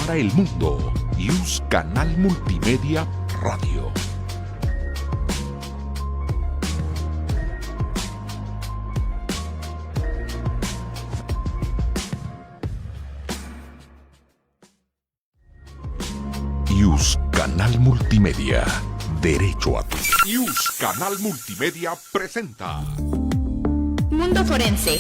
para el mundo. Luz Canal Multimedia Radio. Luz Canal Multimedia. Derecho a tu. Luz Canal Multimedia presenta Mundo Forense.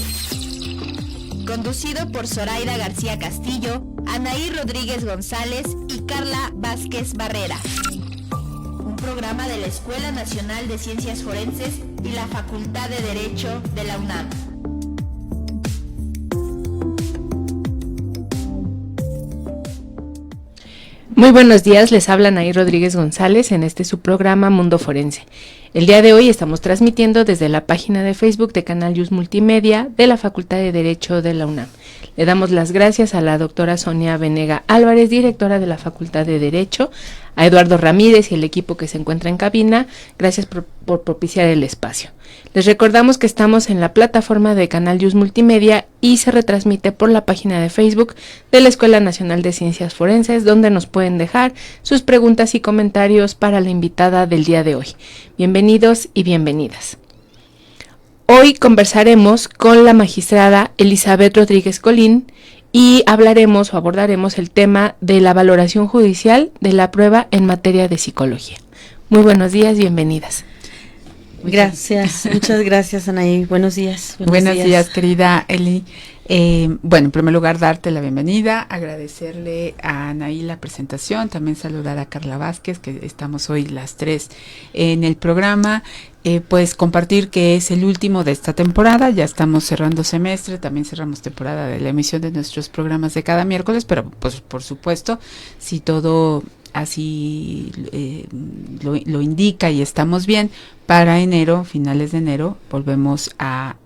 Conducido por Zoraida García Castillo, Anaí Rodríguez González y Carla Vázquez Barrera. Un programa de la Escuela Nacional de Ciencias Forenses y la Facultad de Derecho de la UNAM. Muy buenos días, les habla Anaí Rodríguez González en su programa Mundo Forense. El día de hoy estamos transmitiendo desde la página de Facebook de Canal Luz Multimedia de la Facultad de Derecho de la UNAM. Le damos las gracias a la doctora Sonia Venega Álvarez, directora de la Facultad de Derecho, a Eduardo Ramírez y el equipo que se encuentra en cabina. Gracias por propiciar el espacio. Les recordamos que estamos en la plataforma de Canal Luz Multimedia y se retransmite por la página de Facebook de la Escuela Nacional de Ciencias Forenses, donde nos pueden dejar sus preguntas y comentarios para la invitada del día de hoy. Bienvenidos y bienvenidas. Hoy conversaremos con la magistrada Elizabeth Rodríguez Colín y abordaremos el tema de la valoración judicial de la prueba en materia de psicología. Muy buenos días, bienvenidas. Gracias, muchas gracias, Anaí. Buenos días. Buenos días, querida Eli. Bueno, en primer lugar, darte la bienvenida, agradecerle a Anaí la presentación, también saludar a Carla Vázquez, que estamos hoy las tres en el programa, pues compartir que es el último de esta temporada, ya estamos cerrando semestre, también cerramos temporada de la emisión de nuestros programas de cada miércoles, pero pues por supuesto, si todo así lo indica y estamos bien, para enero, finales de enero, volvemos a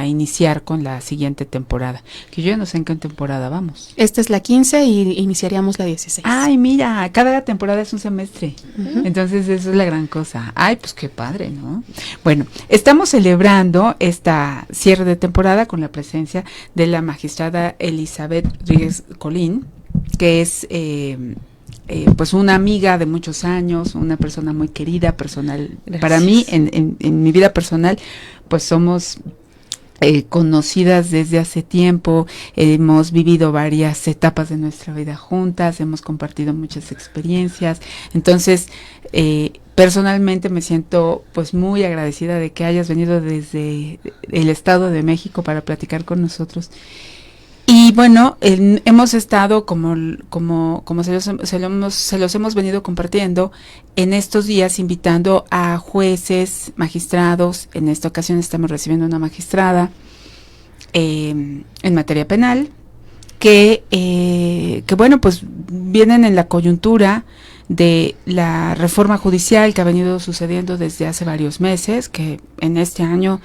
iniciar con la siguiente temporada, que yo no sé en qué temporada vamos. Esta es la 15 y iniciaríamos la 16. Ay, mira, cada temporada es un semestre, entonces eso es la gran cosa. Ay, pues qué padre, ¿no? Bueno, estamos celebrando esta cierre de temporada con la presencia de la magistrada Elizabeth Rodríguez Colín, que es pues una amiga de muchos años, una persona muy querida, personal. Gracias. Para mí, en mi vida personal, pues somos conocidas desde hace tiempo, hemos vivido varias etapas de nuestra vida juntas, hemos compartido muchas experiencias, entonces personalmente me siento pues muy agradecida de que hayas venido desde el Estado de México para platicar con nosotros. Y bueno, hemos estado, como se los hemos venido compartiendo en estos días, invitando a jueces, magistrados. En esta ocasión estamos recibiendo una magistrada en materia penal, que bueno, pues vienen en la coyuntura de la reforma judicial que ha venido sucediendo desde hace varios meses, que en este año,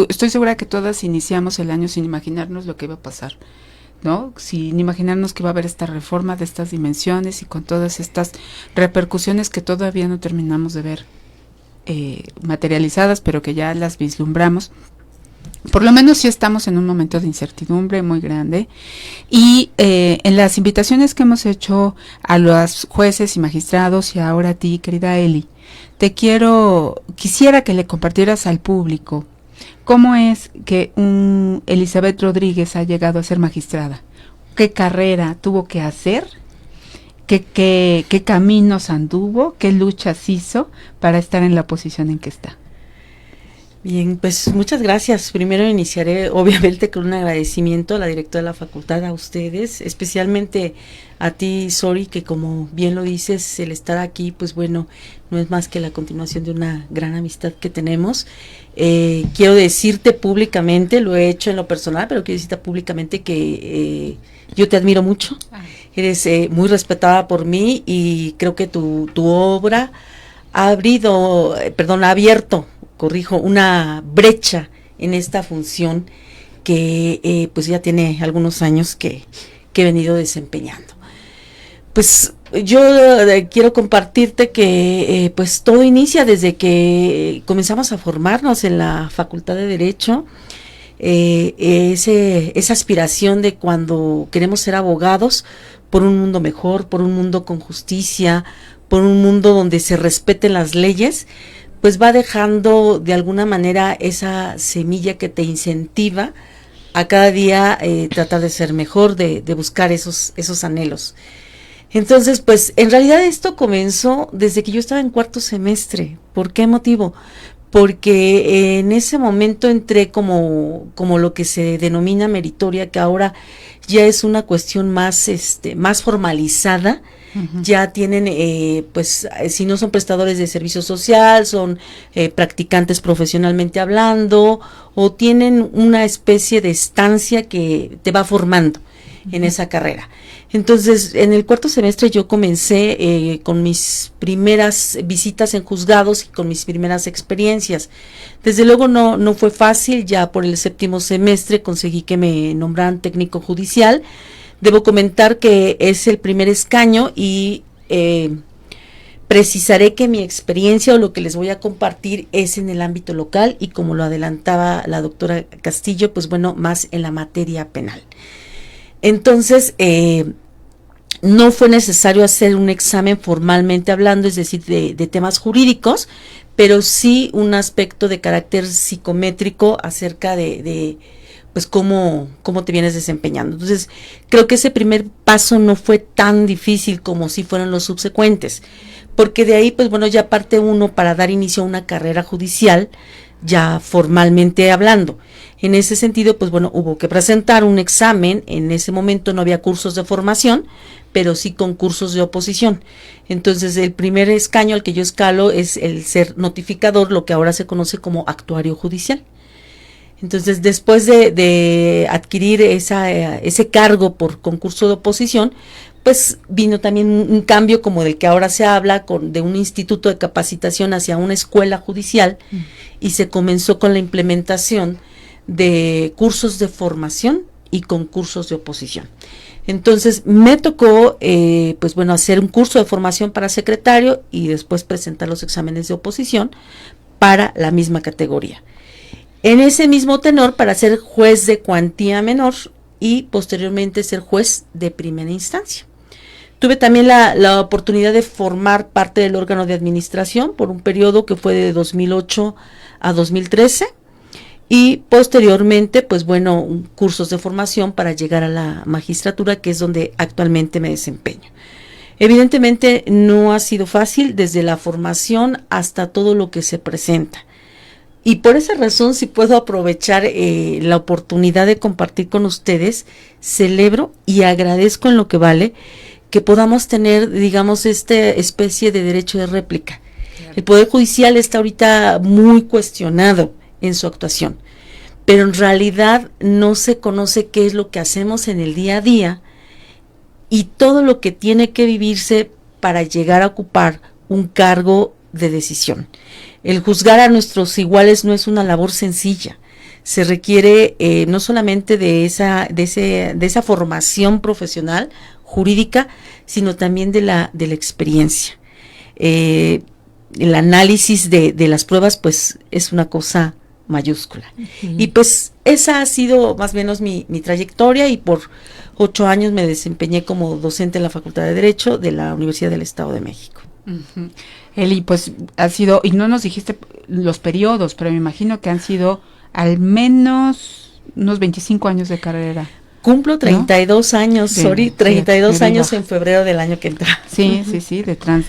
estoy segura que todas iniciamos el año sin imaginarnos lo que iba a pasar, ¿no? Sin imaginarnos que va a haber esta reforma de estas dimensiones y con todas estas repercusiones que todavía no terminamos de ver materializadas, pero que ya las vislumbramos. Por lo menos sí estamos en un momento de incertidumbre muy grande y en las invitaciones que hemos hecho a los jueces y magistrados y ahora a ti, querida Eli, quisiera que le compartieras al público cómo es que Elizabeth Rodríguez ha llegado a ser magistrada, qué carrera tuvo que hacer, qué caminos anduvo, qué luchas hizo para estar en la posición en que está. Bien, pues muchas gracias. Primero iniciaré obviamente con un agradecimiento a la directora de la facultad, a ustedes, especialmente a ti, Sori, que como bien lo dices, el estar aquí, pues bueno, no es más que la continuación de una gran amistad que tenemos. Quiero decirte públicamente, lo he hecho en lo personal, pero quiero decirte públicamente que yo te admiro mucho. Eres muy respetada por mí y creo que tu obra ha abierto, una brecha en esta función que pues ya tiene algunos años que he venido desempeñando. Pues yo quiero compartirte que pues todo inicia desde que comenzamos a formarnos en la Facultad de Derecho. esa aspiración de cuando queremos ser abogados por un mundo mejor, por un mundo con justicia, por un mundo donde se respeten las leyes, pues va dejando de alguna manera esa semilla que te incentiva a cada día tratar de ser mejor, de buscar esos anhelos. Entonces, pues en realidad esto comenzó desde que yo estaba en cuarto semestre. ¿Por qué motivo? Porque en ese momento entré como lo que se denomina meritoria, que ahora ya es una cuestión más formalizada. Uh-huh. Ya tienen, pues, si no son prestadores de servicio social, son practicantes profesionalmente hablando, o tienen una especie de estancia que te va formando en esa carrera. Entonces, en el cuarto semestre yo comencé con mis primeras visitas en juzgados y con mis primeras experiencias. Desde luego no fue fácil, ya por el séptimo semestre conseguí que me nombraran técnico judicial. Debo comentar que es el primer escaño y precisaré que mi experiencia o lo que les voy a compartir es en el ámbito local y, como lo adelantaba la doctora Castillo, pues bueno, más en la materia penal. Entonces, no fue necesario hacer un examen formalmente hablando, es decir, de temas jurídicos, pero sí un aspecto de carácter psicométrico acerca de pues cómo te vienes desempeñando. Entonces, creo que ese primer paso no fue tan difícil como si fueron los subsecuentes, porque de ahí, pues bueno, ya parte uno para dar inicio a una carrera judicial, ya formalmente hablando. En ese sentido, pues bueno, hubo que presentar un examen. En ese momento no había cursos de formación, pero sí concursos de oposición. Entonces, el primer escaño al que yo escalo es el ser notificador, lo que ahora se conoce como actuario judicial. Entonces, después de adquirir ese cargo por concurso de oposición, pues vino también un cambio como del que ahora se habla, de un instituto de capacitación hacia una escuela judicial, y se comenzó con la implementación de cursos de formación y concursos de oposición. Entonces me tocó pues bueno, hacer un curso de formación para secretario y después presentar los exámenes de oposición para la misma categoría. En ese mismo tenor, para ser juez de cuantía menor y posteriormente ser juez de primera instancia. Tuve también la oportunidad de formar parte del órgano de administración por un periodo que fue de 2008 a 2013. Y posteriormente, pues bueno, cursos de formación para llegar a la magistratura, que es donde actualmente me desempeño. Evidentemente no ha sido fácil desde la formación hasta todo lo que se presenta. Y por esa razón, si puedo aprovechar la oportunidad de compartir con ustedes, celebro y agradezco en lo que vale que podamos tener, digamos, esta especie de derecho de réplica. Claro. El Poder Judicial está ahorita muy cuestionado en su actuación, pero en realidad no se conoce qué es lo que hacemos en el día a día y todo lo que tiene que vivirse para llegar a ocupar un cargo de decisión. El juzgar a nuestros iguales no es una labor sencilla. Se requiere no solamente de esa formación profesional jurídica, sino también de la experiencia. El análisis de las pruebas, pues, es una cosa mayúscula. Uh-huh. Y pues esa ha sido más o menos mi trayectoria, y por 8 años me desempeñé como docente en la Facultad de Derecho de la Universidad del Estado de México. Uh-huh. Eli, pues ha sido, y no nos dijiste los periodos, pero me imagino que han sido al menos unos 25 años de carrera. Cumplo 32 años, Sori, 32 años en febrero del año que entra. Sí,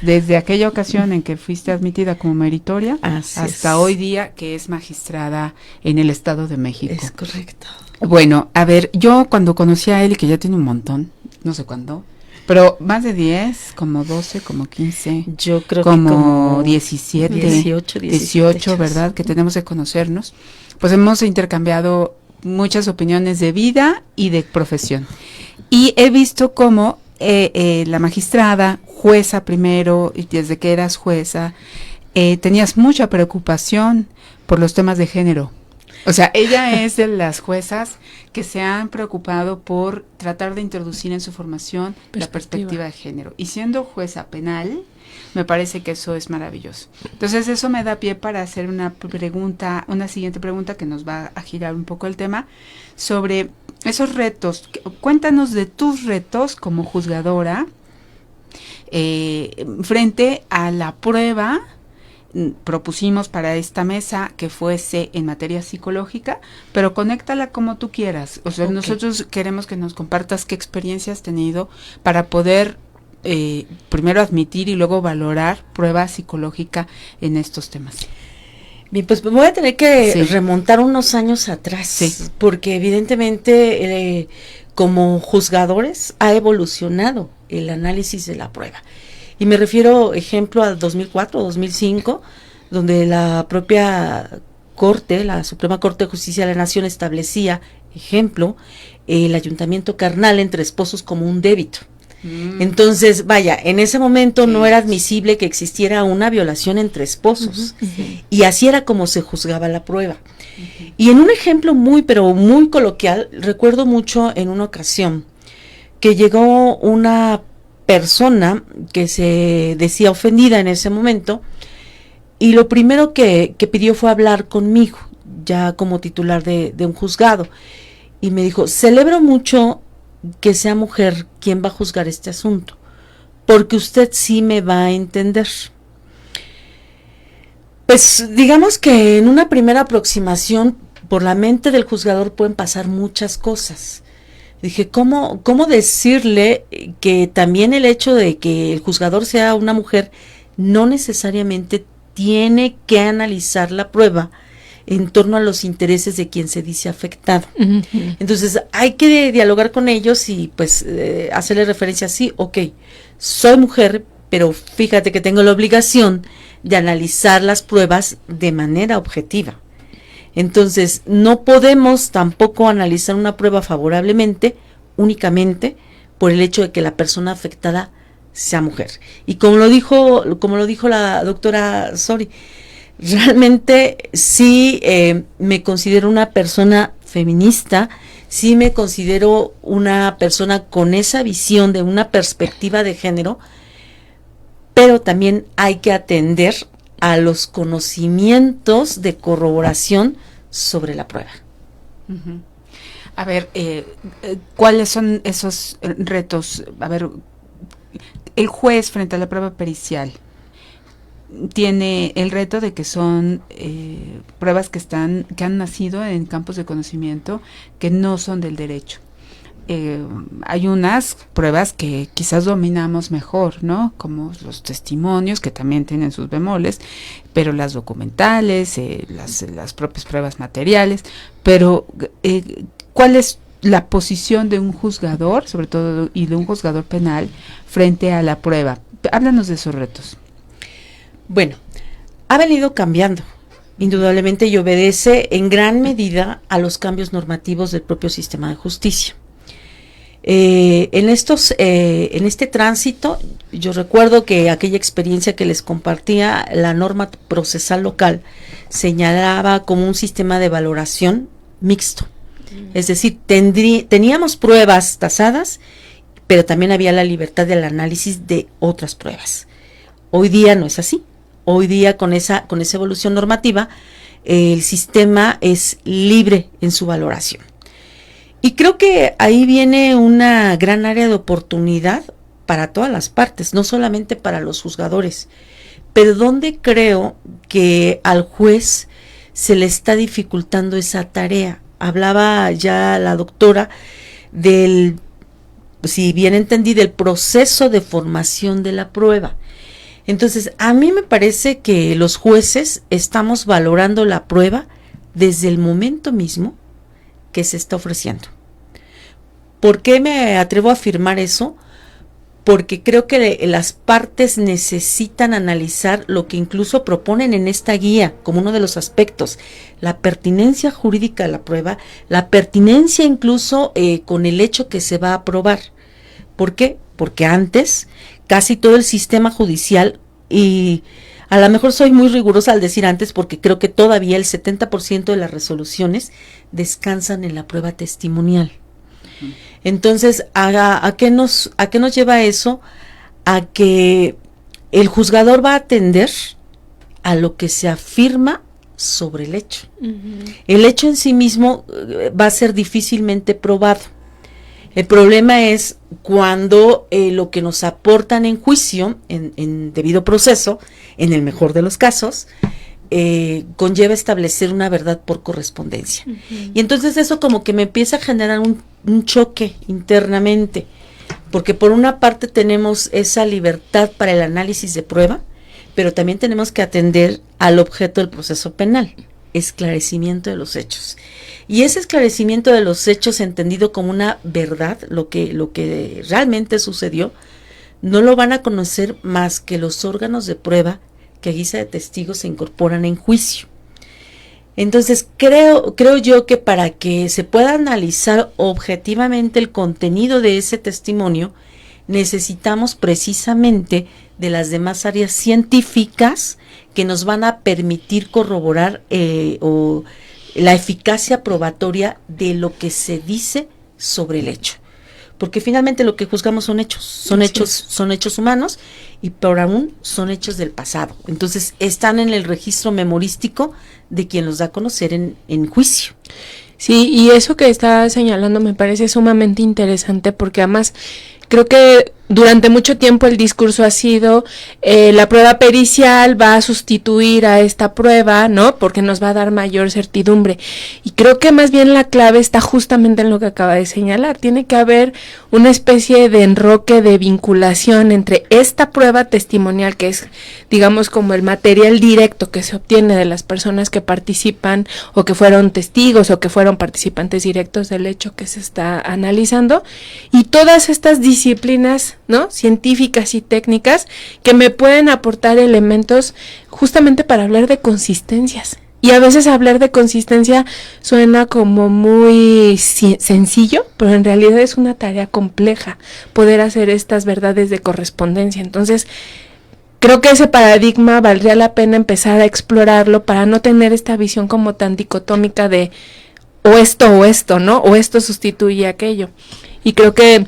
desde aquella ocasión en que fuiste admitida como meritoria hasta hoy día que es magistrada en el Estado de México. Es correcto. Bueno, a ver, yo cuando conocí a Eli, que ya tiene un montón, no sé cuándo, pero más de 10, como 12, como 15. Yo creo como que como 17, 18, ¿verdad? Que tenemos que conocernos. Pues hemos intercambiado muchas opiniones de vida y de profesión. Y he visto cómo la magistrada, jueza primero, y desde que eras jueza, tenías mucha preocupación por los temas de género. O sea, ella es de las juezas que se han preocupado por tratar de introducir en su formación la perspectiva de género. Y siendo jueza penal, me parece que eso es maravilloso. Entonces, eso me da pie para hacer una siguiente pregunta que nos va a girar un poco el tema sobre esos retos. Cuéntanos de tus retos como juzgadora frente a la prueba. Propusimos para esta mesa que fuese en materia psicológica, pero conéctala como tú quieras. O sea, okay. Nosotros queremos que nos compartas qué experiencia has tenido para poder primero admitir y luego valorar prueba psicológica en estos temas. Bien, pues me voy a tener que remontar unos años atrás, porque evidentemente como juzgadores ha evolucionado el análisis de la prueba. Y me refiero, ejemplo, al 2004, 2005, donde la propia Corte, la Suprema Corte de Justicia de la Nación establecía, ejemplo, el ayuntamiento carnal entre esposos como un débito. Entonces, vaya, en ese momento no era admisible que existiera una violación entre esposos. Y así era como se juzgaba la prueba. Y en un ejemplo pero muy coloquial, recuerdo mucho en una ocasión que llegó una persona que se decía ofendida en ese momento, y lo primero que pidió fue hablar conmigo, ya como titular de un juzgado, y me dijo: celebro mucho que sea mujer quien va a juzgar este asunto, porque usted sí me va a entender. Pues digamos que en una primera aproximación por la mente del juzgador pueden pasar muchas cosas. Dije, ¿cómo decirle que también el hecho de que el juzgador sea una mujer no necesariamente tiene que analizar la prueba en torno a los intereses de quien se dice afectado? Entonces hay que dialogar con ellos y pues hacerle referencia así, ok, soy mujer, pero fíjate que tengo la obligación de analizar las pruebas de manera objetiva. Entonces, no podemos tampoco analizar una prueba favorablemente únicamente por el hecho de que la persona afectada sea mujer. Y como lo dijo la doctora Sori, realmente sí me considero una persona feminista, sí me considero una persona con esa visión de una perspectiva de género, pero también hay que atender a los conocimientos de corroboración sobre la prueba. A ver, ¿cuáles son esos retos? A ver, el juez frente a la prueba pericial tiene el reto de que son pruebas que han nacido en campos de conocimiento que no son del derecho. Hay unas pruebas que quizás dominamos mejor, ¿no? Como los testimonios, que también tienen sus bemoles, pero las documentales, las propias pruebas materiales. Pero, ¿cuál es la posición de un juzgador, sobre todo, y de un juzgador penal, frente a la prueba? Háblanos de esos retos. Bueno, ha venido cambiando, indudablemente, y obedece en gran medida a los cambios normativos del propio sistema de justicia. En este tránsito, yo recuerdo que aquella experiencia que les compartía, la norma procesal local señalaba como un sistema de valoración mixto. Es decir, teníamos pruebas tasadas, pero también había la libertad del análisis de otras pruebas. Hoy día no es así. Hoy día con esa evolución normativa, el sistema es libre en su valoración. Y creo que ahí viene una gran área de oportunidad para todas las partes, no solamente para los juzgadores, pero donde creo que al juez se le está dificultando esa tarea. Hablaba ya la doctora si bien entendí, del proceso de formación de la prueba. Entonces, a mí me parece que los jueces estamos valorando la prueba desde el momento mismo que se está ofreciendo. ¿Por qué me atrevo a afirmar eso? Porque creo que las partes necesitan analizar lo que incluso proponen en esta guía como uno de los aspectos, la pertinencia jurídica de la prueba, la pertinencia incluso con el hecho que se va a probar. ¿Por qué? Porque antes casi todo el sistema judicial, y A lo mejor soy muy rigurosa al decir antes porque creo que todavía el 70% de las resoluciones descansan en la prueba testimonial. Entonces, ¿a qué nos lleva eso? A que el juzgador va a atender a lo que se afirma sobre el hecho. El hecho en sí mismo va a ser difícilmente probado. El problema es cuando lo que nos aportan en juicio, en debido proceso, en el mejor de los casos, conlleva establecer una verdad por correspondencia. Y entonces eso como que me empieza a generar un choque internamente, porque por una parte tenemos esa libertad para el análisis de prueba, pero también tenemos que atender al objeto del proceso penal, esclarecimiento de los hechos. Y ese esclarecimiento de los hechos entendido como una verdad, lo que realmente sucedió, no lo van a conocer más que los órganos de prueba que a guisa de testigos se incorporan en juicio. Entonces, creo yo que para que se pueda analizar objetivamente el contenido de ese testimonio, necesitamos precisamente de las demás áreas científicas que nos van a permitir corroborar o la eficacia probatoria de lo que se dice sobre el hecho. Porque finalmente lo que juzgamos son hechos humanos y por aún son hechos del pasado. Entonces están en el registro memorístico de quien los da a conocer en juicio. Sí, y eso que está señalando me parece sumamente interesante porque además creo que durante mucho tiempo el discurso ha sido la prueba pericial va a sustituir a esta prueba, ¿no? Porque nos va a dar mayor certidumbre. Y creo que más bien la clave está justamente en lo que acaba de señalar. Tiene que haber una especie de enroque, de vinculación entre esta prueba testimonial, que es, digamos, como el material directo que se obtiene de las personas que participan o que fueron testigos o que fueron participantes directos del hecho que se está analizando, y todas estas disciplinas, ¿no?, científicas y técnicas que me pueden aportar elementos justamente para hablar de consistencias. Y a veces hablar de consistencia suena como muy sencillo, pero en realidad es una tarea compleja poder hacer estas verdades de correspondencia. Entonces, creo que ese paradigma valdría la pena empezar a explorarlo para no tener esta visión como tan dicotómica de o esto, ¿no? O esto sustituye aquello. Y creo que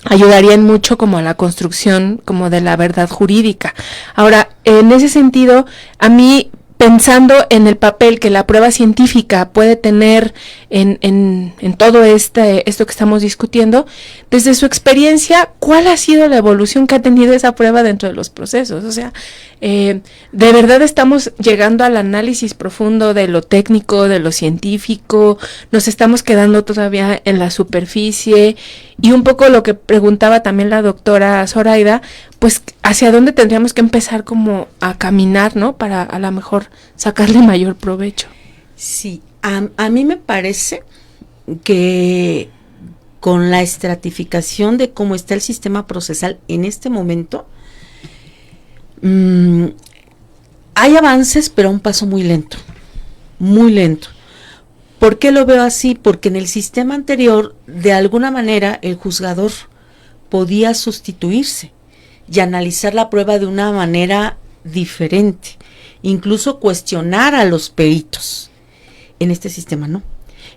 ayudarían mucho como a la construcción como de la verdad jurídica. Ahora, en ese sentido, a mí, pensando en el papel que la prueba científica puede tener en todo esto que estamos discutiendo, desde su experiencia, ¿cuál ha sido la evolución que ha tenido esa prueba dentro de los procesos? O sea, ¿de verdad estamos llegando al análisis profundo de lo técnico, de lo científico? ¿Nos estamos quedando todavía en la superficie? Y un poco lo que preguntaba también la doctora Zoraida, pues hacia dónde tendríamos que empezar como a caminar, ¿no? Para a lo mejor sacarle mayor provecho. Sí, a mí me parece que con la estratificación de cómo está el sistema procesal en este momento, hay avances, pero a un paso muy lento, muy lento. ¿Por qué lo veo así? Porque en el sistema anterior, de alguna manera, el juzgador podía sustituirse y analizar la prueba de una manera diferente, incluso cuestionar a los peritos. En este sistema no.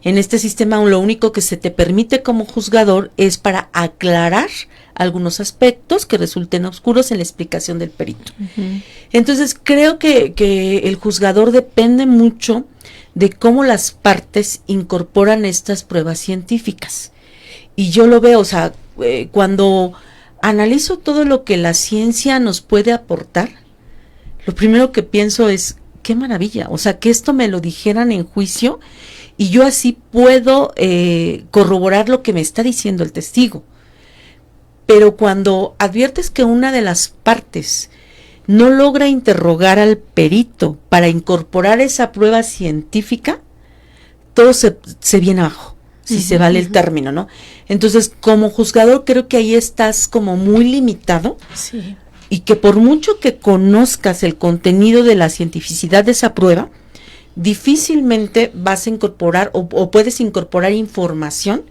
En este sistema lo único que se te permite como juzgador es para aclarar algunos aspectos que resulten oscuros en la explicación del perito. Uh-huh. Entonces creo que el juzgador depende mucho de cómo las partes incorporan estas pruebas científicas. Y yo lo veo, o sea, cuando analizo todo lo que la ciencia nos puede aportar, lo primero que pienso es, qué maravilla, o sea, que esto me lo dijeran en juicio y yo así puedo corroborar lo que me está diciendo el testigo. Pero cuando adviertes que una de las partes no logra interrogar al perito para incorporar esa prueba científica, todo se viene abajo, si se vale el término, ¿no? Entonces, como juzgador, creo que ahí estás como muy limitado. Sí. Y que por mucho que conozcas el contenido de la cientificidad de esa prueba, difícilmente vas a incorporar o puedes incorporar información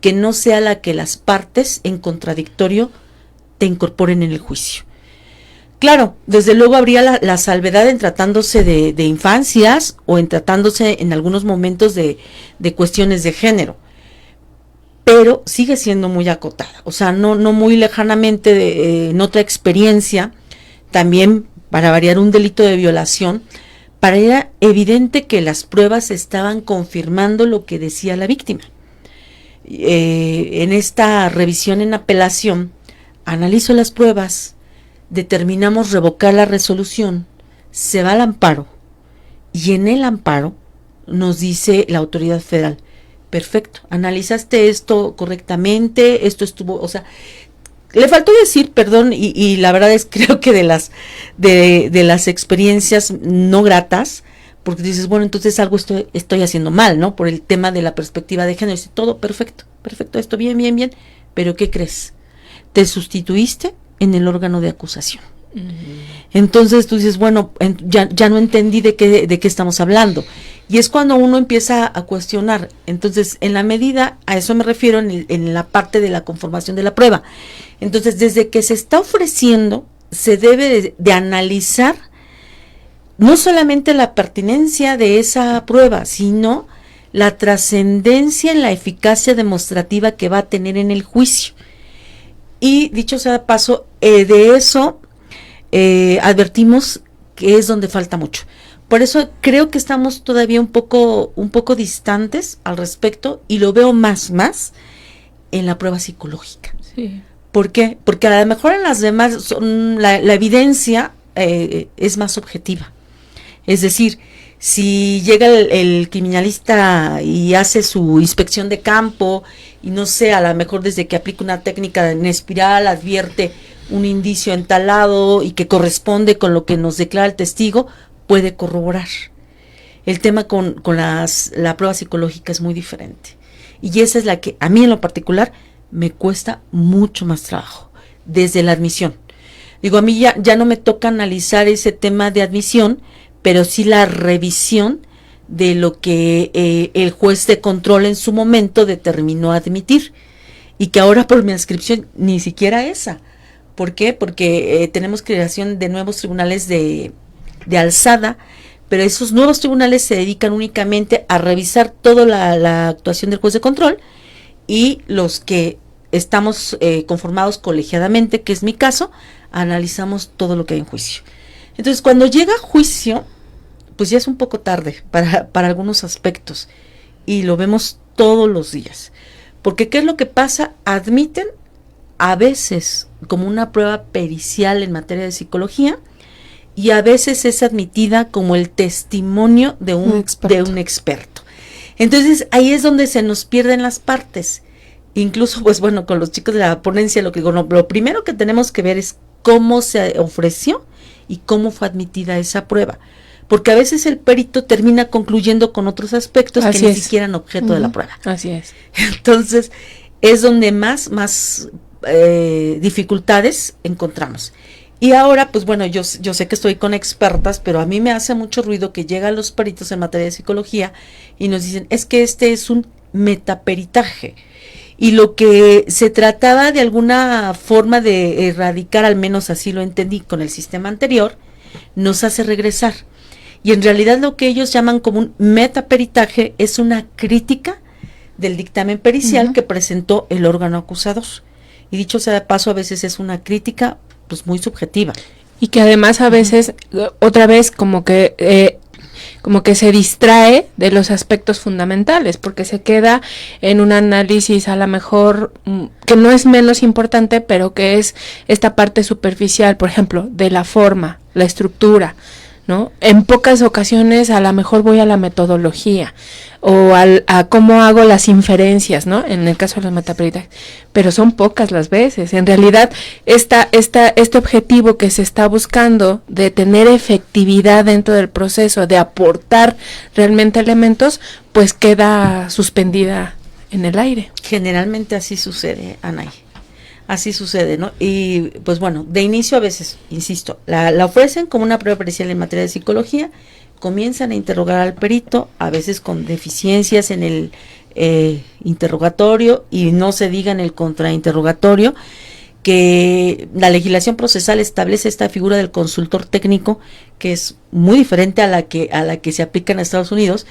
que no sea la que las partes en contradictorio te incorporen en el juicio. Claro, desde luego habría la salvedad en tratándose de infancias o en tratándose en algunos momentos de cuestiones de género, pero sigue siendo muy acotada, o sea, no muy lejanamente en otra experiencia, también para variar un delito de violación, era evidente que las pruebas estaban confirmando lo que decía la víctima. En esta revisión en apelación, analizo las pruebas, determinamos revocar la resolución, se va al amparo, y en el amparo nos dice la autoridad federal, perfecto, analizaste esto correctamente, esto estuvo, o sea, le faltó decir, perdón, y la verdad es creo que de las experiencias no gratas, porque dices, bueno, entonces algo estoy haciendo mal, ¿no? Por el tema de la perspectiva de género, dice, todo perfecto, esto bien, pero ¿qué crees? Te sustituiste en el órgano de acusación. Entonces tú dices, bueno, ya no entendí de qué estamos hablando. Y es cuando uno empieza a cuestionar. Entonces, en la medida, a eso me refiero en la parte de la conformación de la prueba. Entonces, desde que se está ofreciendo, se debe de analizar no solamente la pertinencia de esa prueba, sino la trascendencia en la eficacia demostrativa que va a tener en el juicio. Y dicho sea de paso, de eso advertimos que es donde falta mucho. Por eso creo que estamos todavía un poco distantes al respecto, y lo veo más en la prueba psicológica. Sí. ¿Por qué? Porque a lo mejor en las demás la evidencia es más objetiva. Es decir, si llega el criminalista y hace su inspección de campo y no sé, a lo mejor desde que aplica una técnica en espiral advierte un indicio en tal lado y que corresponde con lo que nos declara el testigo, puede corroborar. El tema con la prueba psicológica es muy diferente. Y esa es la que a mí en lo particular me cuesta mucho más trabajo, desde la admisión. Digo, a mí ya no me toca analizar ese tema de admisión, pero sí la revisión de lo que el juez de control en su momento determinó admitir, y que ahora por mi adscripción ni siquiera esa. ¿Por qué? Porque tenemos creación de nuevos tribunales de alzada, pero esos nuevos tribunales se dedican únicamente a revisar toda la actuación del juez de control, y los que estamos conformados colegiadamente, que es mi caso, analizamos todo lo que hay en juicio. Entonces, cuando llega a juicio, pues ya es un poco tarde para algunos aspectos, y lo vemos todos los días. Porque ¿qué es lo que pasa? Admiten a veces como una prueba pericial en materia de psicología, y a veces es admitida como el testimonio de un experto. Entonces ahí es donde se nos pierden las partes. Incluso, pues bueno, con los chicos de la ponencia lo que digo, no, lo primero que tenemos que ver es cómo se ofreció y cómo fue admitida esa prueba. Porque a veces el perito termina concluyendo con otros aspectos que ni siquiera eran objeto de la prueba. Así es. Entonces es donde más dificultades encontramos. Y ahora, pues bueno, yo sé que estoy con expertas, pero a mí me hace mucho ruido que llegan los peritos en materia de psicología y nos dicen, es que este es un metaperitaje. Y lo que se trataba de alguna forma de erradicar, al menos así lo entendí con el sistema anterior, nos hace regresar. Y en realidad lo que ellos llaman como un metaperitaje es una crítica del dictamen pericial que presentó el órgano acusador. Y dicho sea de paso, a veces es una crítica pues muy subjetiva. Y que además a veces, otra vez, como que se distrae de los aspectos fundamentales, porque se queda en un análisis a lo mejor que no es menos importante, pero que es esta parte superficial, por ejemplo, de la forma, la estructura, ¿no? En pocas ocasiones a lo mejor voy a la metodología o a cómo hago las inferencias, ¿no? En el caso de los metaperitajes, pero son pocas las veces. En realidad, este objetivo que se está buscando de tener efectividad dentro del proceso, de aportar realmente elementos, pues queda suspendida en el aire. Generalmente así sucede, Anaí. Así sucede, ¿no? Y pues bueno, de inicio a veces, insisto, la ofrecen como una prueba pericial en materia de psicología, comienzan a interrogar al perito, a veces con deficiencias en el interrogatorio, y no se diga en el contrainterrogatorio, que la legislación procesal establece esta figura del consultor técnico, que es muy diferente a la que se aplica en Estados Unidos,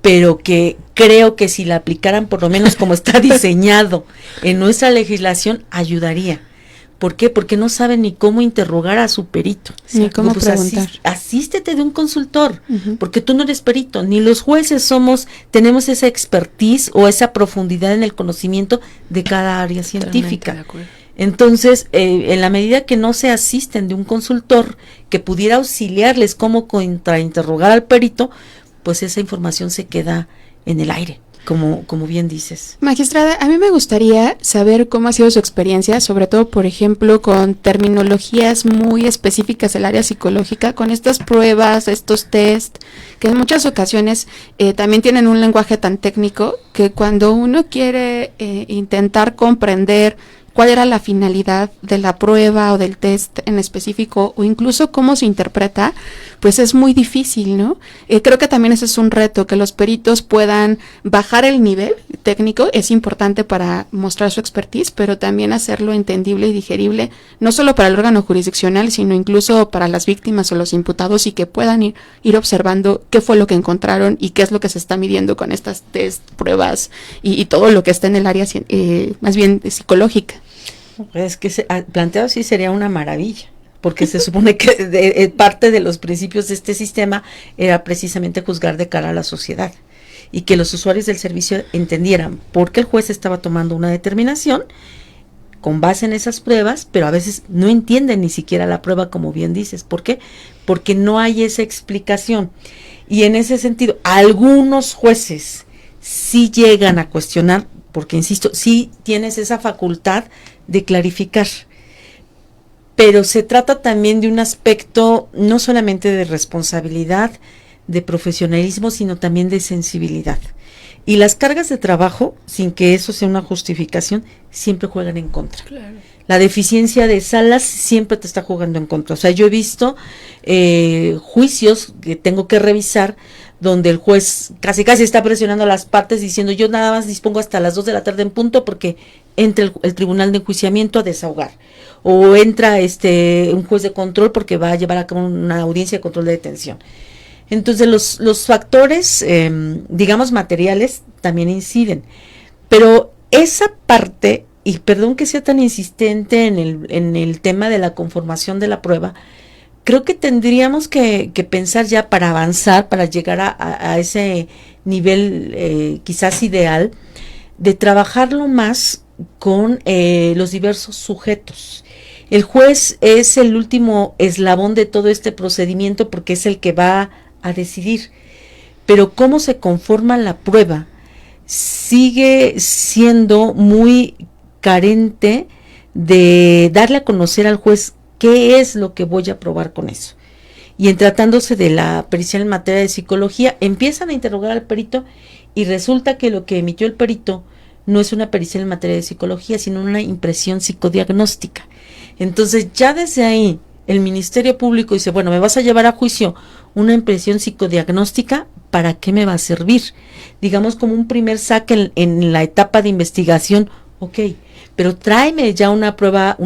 pero que creo que si la aplicaran por lo menos como está diseñado en nuestra legislación, ayudaría. ¿Por qué? Porque no saben ni cómo interrogar a su perito. Ni cómo preguntar. Asístete de un consultor, porque tú no eres perito, ni los jueces tenemos esa expertise o esa profundidad en el conocimiento de cada área científica. Entonces, en la medida que no se asisten de un consultor que pudiera auxiliarles cómo contrainterrogar al perito, pues esa información se queda en el aire, como bien dices. Magistrada, a mí me gustaría saber cómo ha sido su experiencia, sobre todo, por ejemplo, con terminologías muy específicas del área psicológica, con estas pruebas, estos test, que en muchas ocasiones también tienen un lenguaje tan técnico que cuando uno quiere intentar comprender cuál era la finalidad de la prueba o del test en específico, o incluso cómo se interpreta, pues es muy difícil, ¿no? Creo que también ese es un reto, que los peritos puedan bajar el nivel técnico, es importante para mostrar su expertise, pero también hacerlo entendible y digerible, no solo para el órgano jurisdiccional, sino incluso para las víctimas o los imputados, y que puedan ir observando qué fue lo que encontraron y qué es lo que se está midiendo con estas test, pruebas y todo lo que está en el área más bien psicológica. Es que planteado así sería una maravilla, porque se supone que parte de los principios de este sistema era precisamente juzgar de cara a la sociedad y que los usuarios del servicio entendieran por qué el juez estaba tomando una determinación con base en esas pruebas, pero a veces no entienden ni siquiera la prueba, como bien dices. ¿Por qué? Porque no hay esa explicación. Y en ese sentido, algunos jueces sí llegan a cuestionar, porque insisto, sí tienes esa facultad de clarificar, pero se trata también de un aspecto no solamente de responsabilidad, de profesionalismo, sino también de sensibilidad. Y las cargas de trabajo, sin que eso sea una justificación, siempre juegan en contra. Claro. La deficiencia de salas siempre te está jugando en contra. O sea, yo he visto juicios que tengo que revisar donde el juez casi está presionando a las partes diciendo: yo nada más dispongo hasta las 2 de la tarde en punto porque entra el tribunal de enjuiciamiento a desahogar, o entra un juez de control porque va a llevar a cabo una audiencia de control de detención. Entonces los factores, digamos, materiales también inciden, pero esa parte, y perdón que sea tan insistente en el tema de la conformación de la prueba, creo que tendríamos que pensar ya para avanzar, para llegar a ese nivel quizás ideal, de trabajarlo más con los diversos sujetos. El juez es el último eslabón de todo este procedimiento porque es el que va a decidir, pero cómo se conforma la prueba sigue siendo muy carente de darle a conocer al juez qué es lo que voy a probar con eso. Y en tratándose de la pericial en materia de psicología, empiezan a interrogar al perito y resulta que lo que emitió el perito no es una pericial en materia de psicología, sino una impresión psicodiagnóstica. Entonces ya desde ahí el Ministerio Público dice: bueno, me vas a llevar a juicio una impresión psicodiagnóstica, ¿para qué me va a servir? Digamos como un primer saque en la etapa de investigación, ok, pero tráeme ya una prueba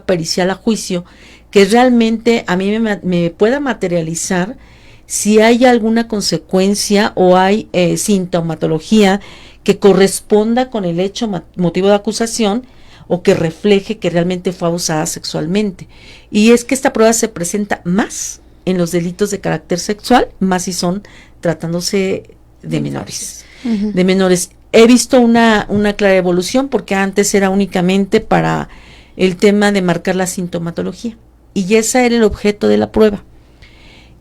pericial a juicio que realmente a mí me pueda materializar si hay alguna consecuencia o hay sintomatología que corresponda con el hecho motivo de acusación, o que refleje que realmente fue abusada sexualmente. Y es que esta prueba se presenta más en los delitos de carácter sexual, más si son tratándose de menores. Uh-huh. De menores. He visto una clara evolución, porque antes era únicamente para el tema de marcar la sintomatología, y ese era el objeto de la prueba.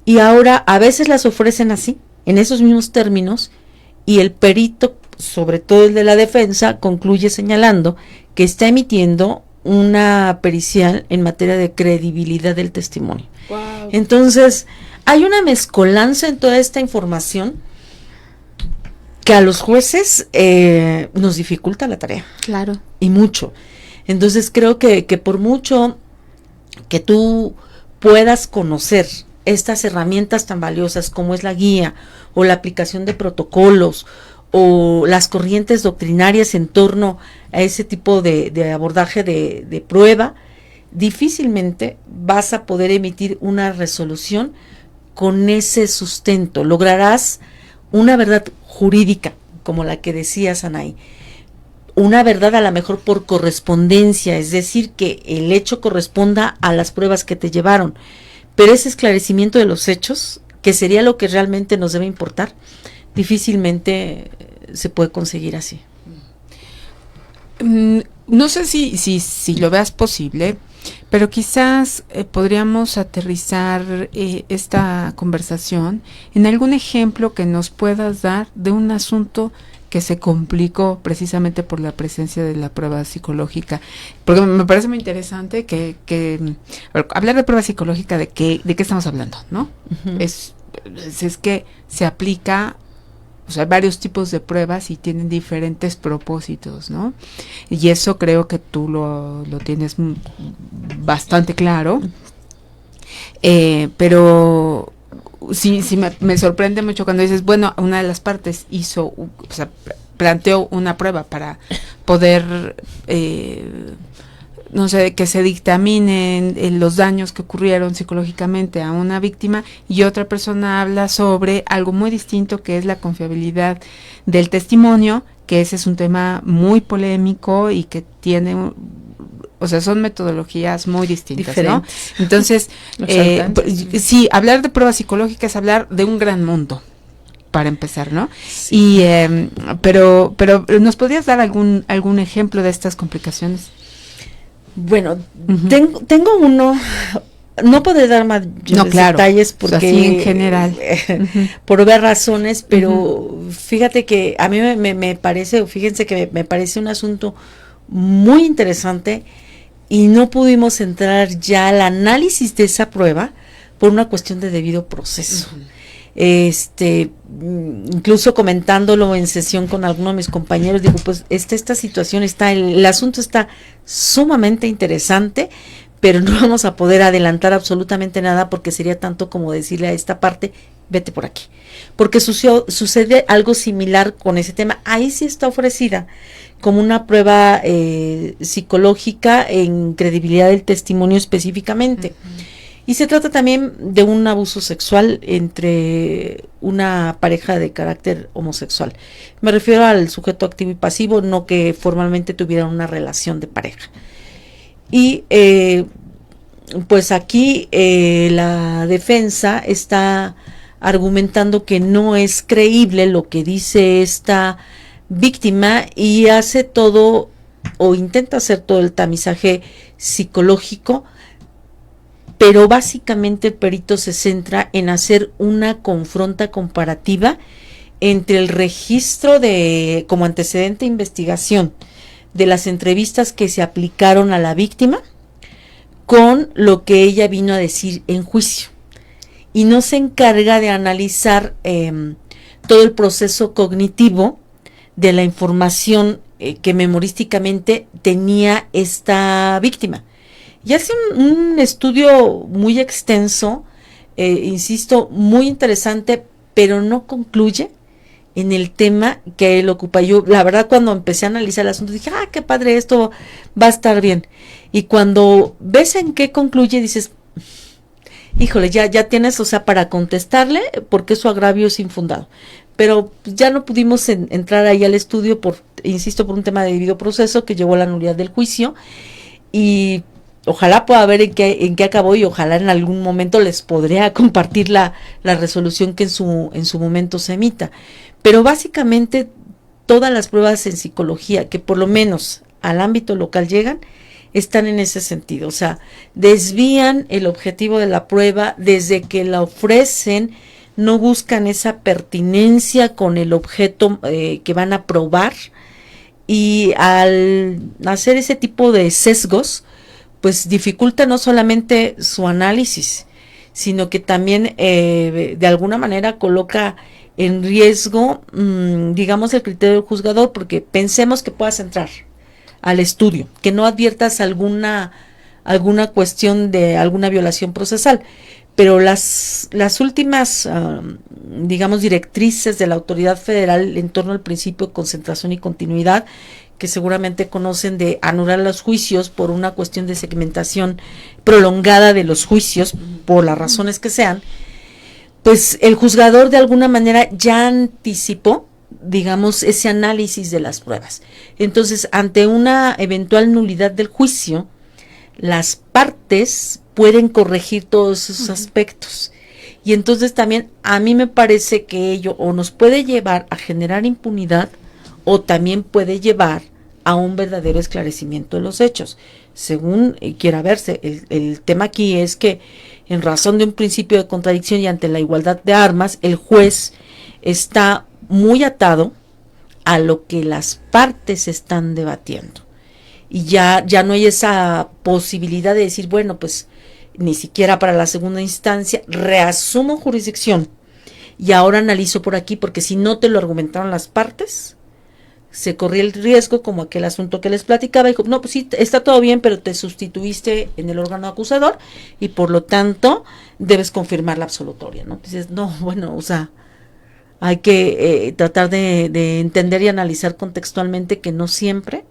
Y ahora a veces las ofrecen así, en esos mismos términos, y el perito, sobre todo el de la defensa, concluye señalando que está emitiendo una pericial en materia de credibilidad del testimonio. Wow. Entonces, hay una mezcolanza en toda esta información que a los jueces nos dificulta la tarea. Claro. Y mucho. Entonces, creo que por mucho que tú puedas conocer estas herramientas tan valiosas como es la guía o la aplicación de protocolos o las corrientes doctrinarias en torno a ese tipo de abordaje de prueba, difícilmente vas a poder emitir una resolución con ese sustento. Lograrás una verdad jurídica, como la que decías, Anaí, una verdad a lo mejor por correspondencia, es decir, que el hecho corresponda a las pruebas que te llevaron, pero ese esclarecimiento de los hechos, que sería lo que realmente nos debe importar, difícilmente se puede conseguir así. No sé si lo veas posible, pero quizás podríamos aterrizar esta conversación en algún ejemplo que nos puedas dar de un asunto que se complicó precisamente por la presencia de la prueba psicológica, porque me parece muy interesante que hablar de prueba psicológica, de qué estamos hablando, ¿no? Uh-huh. Es que se aplica, o sea, varios tipos de pruebas y tienen diferentes propósitos, ¿no? Y eso creo que tú lo tienes bastante claro, pero sí me sorprende mucho cuando dices, bueno, una de las partes planteó una prueba para poder, no sé, que se dictaminen los daños que ocurrieron psicológicamente a una víctima, y otra persona habla sobre algo muy distinto, que es la confiabilidad del testimonio, que ese es un tema muy polémico y que tiene, o sea, son metodologías muy distintas, diferentes, ¿no? Entonces, sí, hablar de prueba psicológica es hablar de un gran mundo, para empezar, ¿no? Sí. Y, pero ¿nos podrías dar algún ejemplo de estas complicaciones? Bueno, uh-huh. tengo uno, no podré dar más detalles porque, o sea, sí, en general, por obvias razones, pero uh-huh. Fíjate que a mí me parece, fíjense que me parece un asunto muy interesante, y no pudimos entrar ya al análisis de esa prueba por una cuestión de debido proceso. Uh-huh. Incluso comentándolo en sesión con alguno de mis compañeros, digo, pues esta situación el asunto está sumamente interesante, pero no vamos a poder adelantar absolutamente nada, porque sería tanto como decirle a esta parte, vete por aquí, porque sucede algo similar con ese tema. Ahí sí está ofrecida como una prueba psicológica en credibilidad del testimonio específicamente. Uh-huh. Y se trata también de un abuso sexual entre una pareja de carácter homosexual. Me refiero al sujeto activo y pasivo, no que formalmente tuvieran una relación de pareja. Y pues aquí la defensa está argumentando que no es creíble lo que dice esta víctima, y hace todo, o intenta hacer todo el tamizaje psicológico, pero básicamente el perito se centra en hacer una confronta comparativa entre el registro como antecedente de investigación de las entrevistas que se aplicaron a la víctima con lo que ella vino a decir en juicio, y no se encarga de analizar todo el proceso cognitivo de la información que memorísticamente tenía esta víctima. Y hace un estudio muy extenso, insisto, muy interesante, pero no concluye en el tema que él ocupa. Yo, la verdad, cuando empecé a analizar el asunto, dije, qué padre, esto va a estar bien. Y cuando ves en qué concluye, dices, híjole, ya tienes, o sea, para contestarle, porque su agravio es infundado. Pero ya no pudimos entrar ahí al estudio insisto, por un tema de debido proceso que llevó a la nulidad del juicio, y ojalá pueda ver en qué acabó, y ojalá en algún momento les podría compartir la resolución que en su momento se emita. Pero básicamente todas las pruebas en psicología que por lo menos al ámbito local llegan, están en ese sentido, o sea, desvían el objetivo de la prueba. Desde que la ofrecen, no buscan esa pertinencia con el objeto que van a probar, y al hacer ese tipo de sesgos, pues dificulta no solamente su análisis, sino que también de alguna manera coloca en riesgo, digamos, el criterio del juzgador, porque pensemos que puedas entrar al estudio, que no adviertas alguna cuestión de alguna violación procesal, pero las últimas, digamos, directrices de la autoridad federal en torno al principio de concentración y continuidad, que seguramente conocen, de anular los juicios por una cuestión de segmentación prolongada de los juicios, por las razones que sean, pues el juzgador de alguna manera ya anticipó, digamos, ese análisis de las pruebas. Entonces, ante una eventual nulidad del juicio, las partes pueden corregir todos esos aspectos. Y entonces también a mí me parece que ello o nos puede llevar a generar impunidad o también puede llevar a un verdadero esclarecimiento de los hechos, según quiera verse. El tema aquí es que en razón de un principio de contradicción y ante la igualdad de armas, el juez está muy atado a lo que las partes están debatiendo. Y ya no hay esa posibilidad de decir, bueno, pues ni siquiera para la segunda instancia reasumo jurisdicción y ahora analizo por aquí, porque si no te lo argumentaron las partes, se corría el riesgo, como aquel asunto que les platicaba, dijo, no, pues sí, está todo bien, pero te sustituiste en el órgano acusador y por lo tanto debes confirmar la absolutoria, ¿no? Entonces, no, bueno, o sea, hay que tratar de entender y analizar contextualmente que no siempre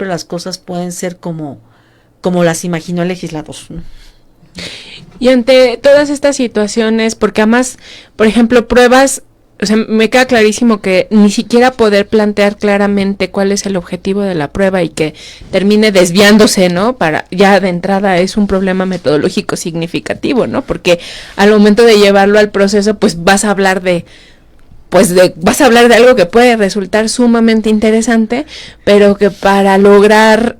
las cosas pueden ser como las imaginó el legislador, ¿no? Y ante todas estas situaciones, porque además, por ejemplo, pruebas, o sea, me queda clarísimo que ni siquiera poder plantear claramente cuál es el objetivo de la prueba y que termine desviándose, ¿no? Para ya de entrada es un problema metodológico significativo, ¿no? Porque al momento de llevarlo al proceso, pues vas a hablar de algo que puede resultar sumamente interesante, pero que para lograr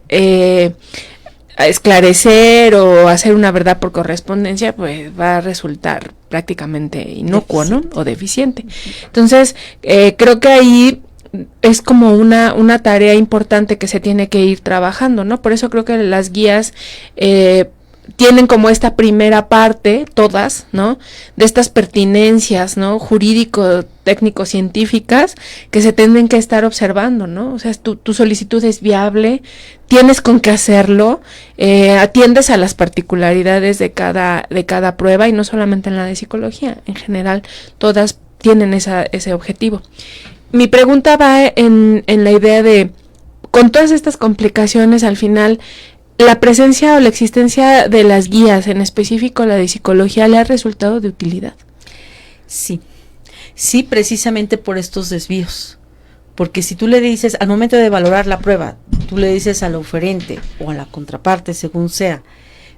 esclarecer o hacer una verdad por correspondencia, pues va a resultar prácticamente inocuo, ¿no? O deficiente. Entonces, creo que ahí es como una tarea importante que se tiene que ir trabajando, ¿no? Por eso creo que las guías tienen como esta primera parte, todas, ¿no? De estas pertinencias, ¿no? Jurídico, técnico, científicas, que se tienen que estar observando, ¿no? O sea, tu solicitud es viable, tienes con qué hacerlo, atiendes a las particularidades de cada prueba, y no solamente en la de psicología, en general, todas tienen ese objetivo. Mi pregunta va en la idea de, con todas estas complicaciones, al final, ¿la presencia o la existencia de las guías, en específico la de psicología, le ha resultado de utilidad? Sí, precisamente por estos desvíos. Porque si tú le dices, al momento de valorar la prueba, tú le dices al oferente o a la contraparte, según sea,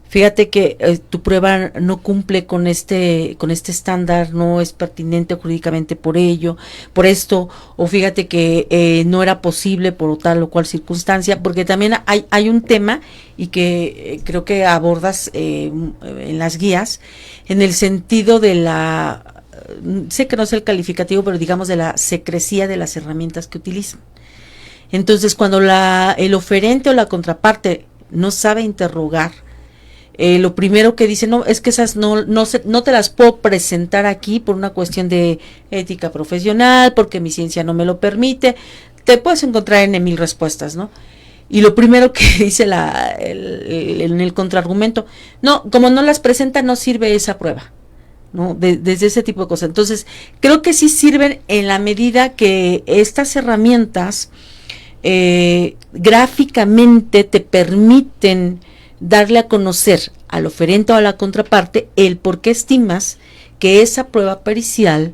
fíjate que tu prueba no cumple con este estándar, no es pertinente jurídicamente por esto, o fíjate que no era posible por tal o cual circunstancia, porque también hay un tema y que creo que abordas en las guías, en el sentido de sé que no es el calificativo, pero digamos de la secrecía de las herramientas que utilizan. Entonces, cuando el oferente o la contraparte no sabe interrogar, lo primero que dice, no, es que esas no te las puedo presentar aquí por una cuestión de ética profesional, porque mi ciencia no me lo permite. Te puedes encontrar en 1000 respuestas, ¿no? Y lo primero que dice en el contraargumento, no, como no las presenta, no sirve esa prueba, ¿no? Desde ese tipo de cosas. Entonces, creo que sí sirven en la medida que estas herramientas gráficamente te permiten darle a conocer al oferente o a la contraparte el por qué estimas que esa prueba pericial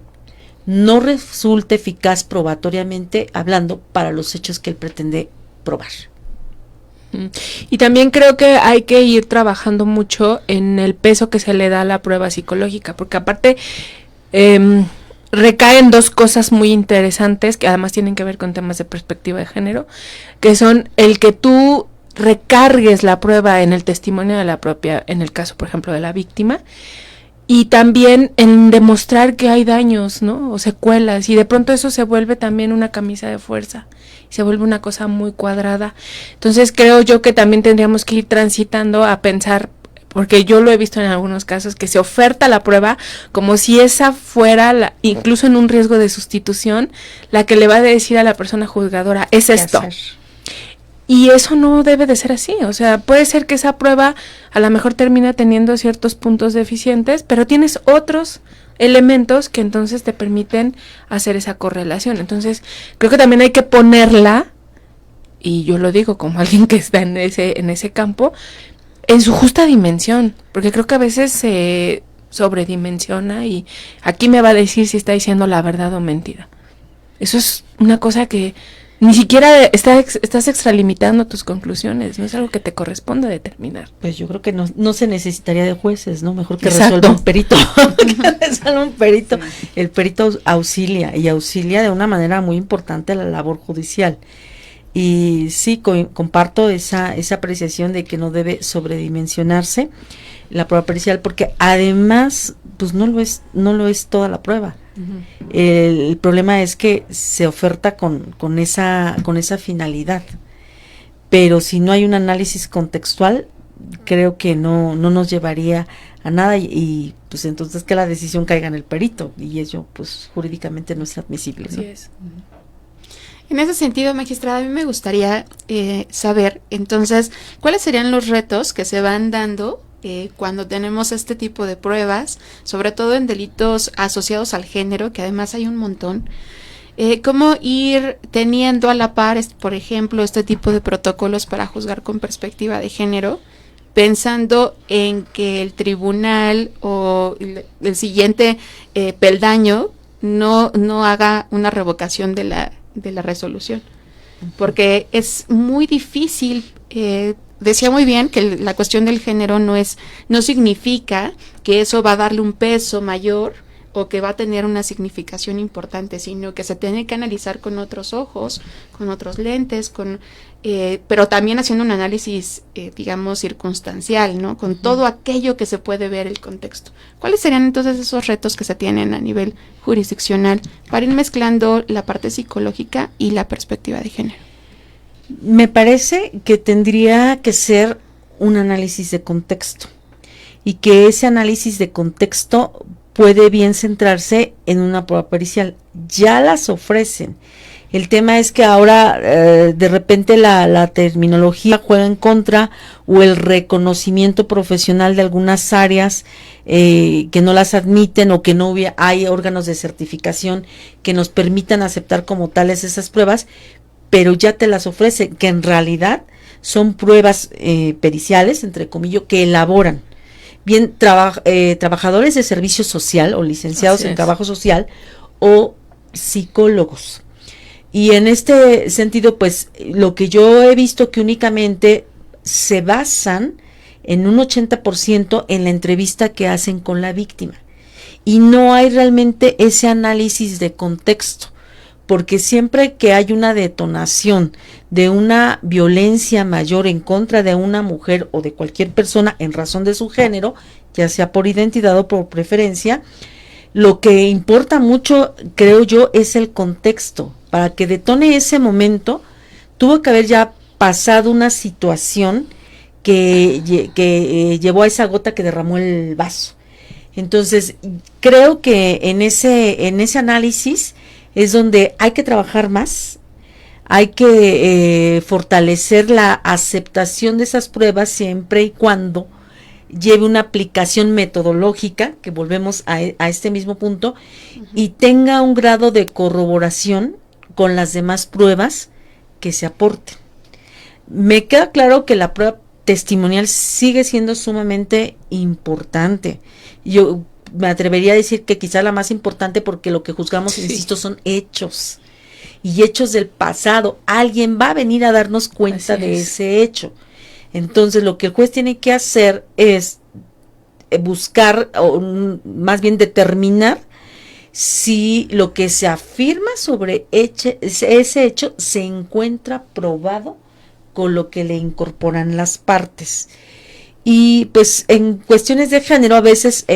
no resulta eficaz probatoriamente hablando para los hechos que él pretende probar. Y también creo que hay que ir trabajando mucho en el peso que se le da a la prueba psicológica, porque aparte recaen dos cosas muy interesantes que además tienen que ver con temas de perspectiva de género, que son el que tú recargues la prueba en el testimonio de la propia, en el caso, por ejemplo, de la víctima, y también en demostrar que hay daños, ¿no? O secuelas, y de pronto eso se vuelve también una camisa de fuerza, y se vuelve una cosa muy cuadrada. Entonces creo yo que también tendríamos que ir transitando a pensar, porque yo lo he visto en algunos casos, que se oferta la prueba como si esa fuera, incluso en un riesgo de sustitución, la que le va a decir a la persona juzgadora, es esto. Y eso no debe de ser así, o sea, puede ser que esa prueba a lo mejor termina teniendo ciertos puntos deficientes, pero tienes otros elementos que entonces te permiten hacer esa correlación. Entonces, creo que también hay que ponerla y yo lo digo como alguien que está en ese campo, en su justa dimensión, porque creo que a veces se sobredimensiona y aquí me va a decir si está diciendo la verdad o mentira. Eso es una cosa que ni siquiera estás extralimitando tus conclusiones, no es algo que te corresponde determinar. Pues yo creo que no se necesitaría de jueces, ¿no? Mejor que Exacto. resuelva un perito. Que resuelva un perito. Sí. El perito auxilia de una manera muy importante la labor judicial. Y sí, comparto esa apreciación de que no debe sobredimensionarse la prueba pericial, porque además pues no lo es toda la prueba. Uh-huh. El problema es que se oferta con esa finalidad, pero si no hay un análisis contextual, creo que no nos llevaría a nada y pues entonces que la decisión caiga en el perito y ello pues jurídicamente no es admisible, ¿no? Así es. Uh-huh. En ese sentido, magistrada, a mí me gustaría saber, entonces, ¿cuáles serían los retos que se van dando cuando tenemos este tipo de pruebas, sobre todo en delitos asociados al género, que además hay un montón? ¿Cómo ir teniendo a la par, por ejemplo, este tipo de protocolos para juzgar con perspectiva de género, pensando en que el tribunal o el siguiente peldaño no haga una revocación de la resolución? Porque es muy difícil, decía muy bien que la cuestión del género no significa que eso va a darle un peso mayor o que va a tener una significación importante, sino que se tiene que analizar con otros ojos, con otros lentes, pero también haciendo un análisis, digamos, circunstancial, ¿no? Con todo aquello que se puede ver el contexto. ¿Cuáles serían entonces esos retos que se tienen a nivel jurisdiccional para ir mezclando la parte psicológica y la perspectiva de género? Me parece que tendría que ser un análisis de contexto y que ese análisis de contexto puede bien centrarse en una prueba pericial. Ya las ofrecen. El tema es que ahora de repente la terminología juega en contra o el reconocimiento profesional de algunas áreas que no las admiten o que no hay órganos de certificación que nos permitan aceptar como tales esas pruebas, pero ya te las ofrecen, que en realidad son pruebas periciales, entre comillas, que elaboran. Bien, trabajadores de servicio social o licenciados en trabajo social o psicólogos. Y en este sentido, pues, lo que yo he visto que únicamente se basan en un 80% en la entrevista que hacen con la víctima. Y no hay realmente ese análisis de contexto, porque siempre que hay una detonación de una violencia mayor en contra de una mujer o de cualquier persona en razón de su género, ya sea por identidad o por preferencia, lo que importa mucho, creo yo, es el contexto. Para que detone ese momento, tuvo que haber ya pasado una situación que llevó a esa gota que derramó el vaso. Entonces, creo que en ese análisis es donde hay que trabajar más, hay que fortalecer la aceptación de esas pruebas siempre y cuando lleve una aplicación metodológica, que volvemos a este mismo punto, uh-huh, y tenga un grado de corroboración con las demás pruebas que se aporten. Me queda claro que la prueba testimonial sigue siendo sumamente importante. Yo me atrevería a decir que quizá la más importante, porque lo que juzgamos, sí, insisto, son hechos. Y hechos del pasado. Alguien va a venir a darnos cuenta de ese hecho. Entonces, lo que el juez tiene que hacer es buscar, o más bien determinar, si lo que se afirma sobre ese hecho se encuentra probado con lo que le incorporan las partes. Y pues en cuestiones de género a veces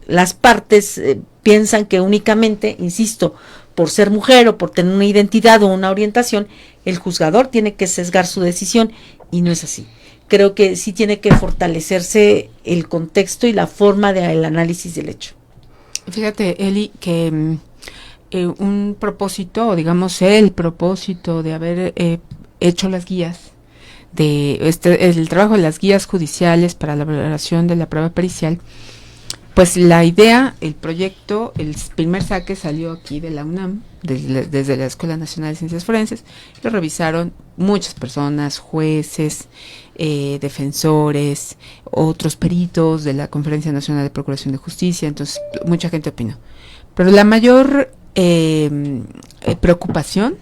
las partes piensan que únicamente, insisto, por ser mujer o por tener una identidad o una orientación, el juzgador tiene que sesgar su decisión, y no es así. Creo que sí tiene que fortalecerse el contexto y la forma del análisis del hecho. Fíjate, Eli, que un propósito, o digamos el propósito de haber hecho las guías, el trabajo de las guías judiciales para la elaboración de la prueba pericial, pues la idea, el proyecto, el primer saque salió aquí de la UNAM, desde la Escuela Nacional de Ciencias Forenses. Lo revisaron muchas personas, jueces, defensores, otros peritos de la Conferencia Nacional de Procuración de Justicia, entonces mucha gente opinó. Pero la mayor preocupación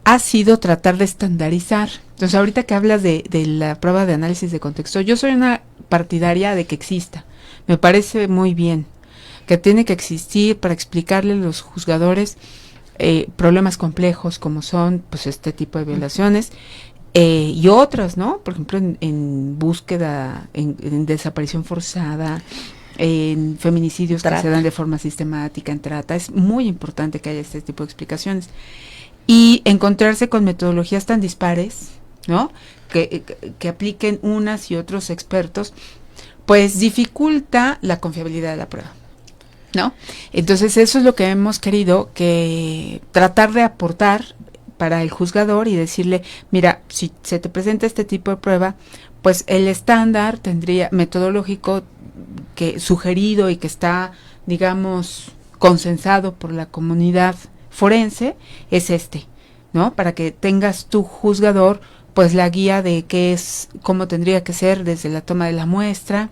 ha sido tratar de estandarizar. Entonces, ahorita que hablas de la prueba de análisis de contexto, yo soy una partidaria de que exista. Me parece muy bien que tiene que existir para explicarle a los juzgadores problemas complejos como son pues este tipo de violaciones y otras, ¿no? Por ejemplo, en búsqueda, en desaparición forzada, en feminicidios que se dan de forma sistemática, en trata. Es muy importante que haya este tipo de explicaciones. Y encontrarse con metodologías tan dispares, ¿no? Que apliquen unas y otros expertos, pues dificulta la confiabilidad de la prueba, ¿no? Entonces eso es lo que hemos querido, que tratar de aportar para el juzgador y decirle, mira, si se te presenta este tipo de prueba, pues el estándar metodológico que sugerido y que está, digamos, consensado por la comunidad forense es ¿no? Para que tengas tu juzgador pues la guía de qué es, cómo tendría que ser desde la toma de la muestra,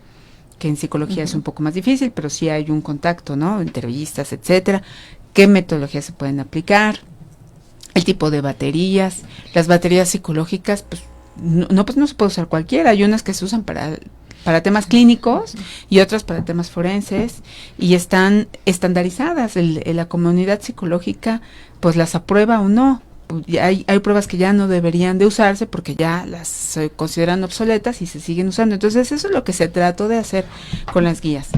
que en psicología es un poco más difícil, pero sí hay un contacto, ¿no? Entrevistas, etcétera. ¿Qué metodologías se pueden aplicar? El tipo de baterías. Las baterías psicológicas, pues no se puede usar cualquiera. Hay unas que se usan para temas clínicos y otras para temas forenses y están estandarizadas. La comunidad psicológica pues las aprueba o no. Hay pruebas que ya no deberían de usarse porque ya las consideran obsoletas y se siguen usando. Entonces eso es lo que se trató de hacer con las guías.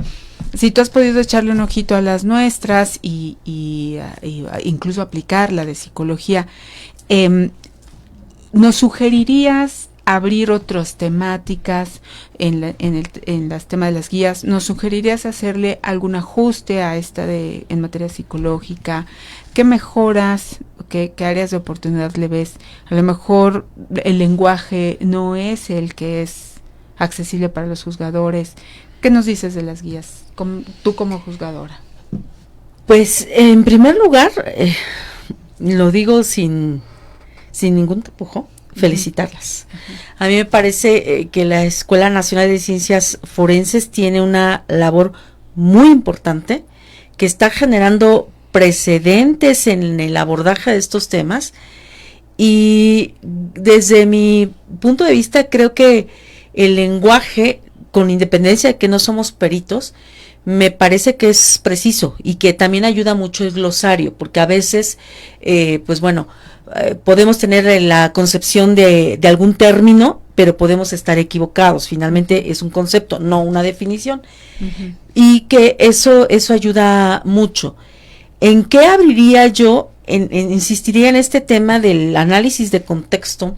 Si tú has podido echarle un ojito a las nuestras y incluso aplicar la de psicología, ¿nos sugerirías abrir otras temáticas en las temas de las guías? ¿Nos sugerirías hacerle algún ajuste a esta en materia psicológica? ¿Qué mejoras, qué áreas de oportunidad le ves? A lo mejor el lenguaje no es el que es accesible para los juzgadores. ¿Qué nos dices de las guías, tú como juzgadora? Pues, en primer lugar, lo digo sin ningún tapujo, felicitarlas. A mí me parece que la Escuela Nacional de Ciencias Forenses tiene una labor muy importante que está generando precedentes en el abordaje de estos temas, y desde mi punto de vista creo que el lenguaje, con independencia de que no somos peritos, me parece que es preciso y que también ayuda mucho el glosario, porque a veces podemos tener la concepción de algún término, pero podemos estar equivocados. Finalmente es un concepto, no una definición. Y que eso ayuda mucho. ¿En qué abriría yo? Insistiría en este tema del análisis de contexto,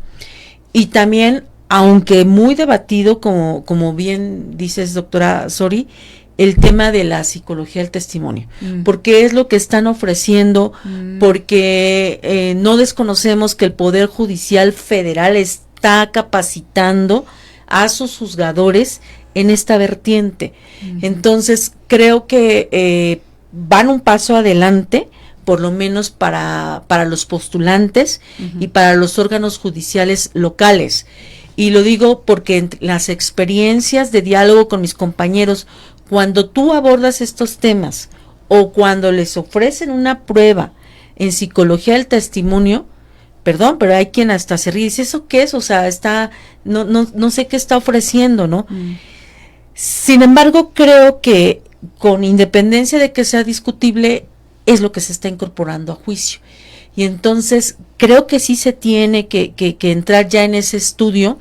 y también, aunque muy debatido, como bien dices, doctora Sori, el tema de la psicología del testimonio, porque es lo que están ofreciendo, porque no desconocemos que el Poder Judicial Federal está capacitando a sus juzgadores en esta vertiente. Entonces, creo que van un paso adelante, por lo menos para los postulantes y para los órganos judiciales locales. Y lo digo porque en las experiencias de diálogo con mis compañeros, cuando tú abordas estos temas o cuando les ofrecen una prueba en psicología del testimonio, perdón, pero hay quien hasta se ríe y dice, ¿eso qué es? O sea, no sé qué está ofreciendo, ¿no? Sin embargo, creo que con independencia de que sea discutible, es lo que se está incorporando a juicio. Y entonces creo que sí se tiene que entrar ya en ese estudio,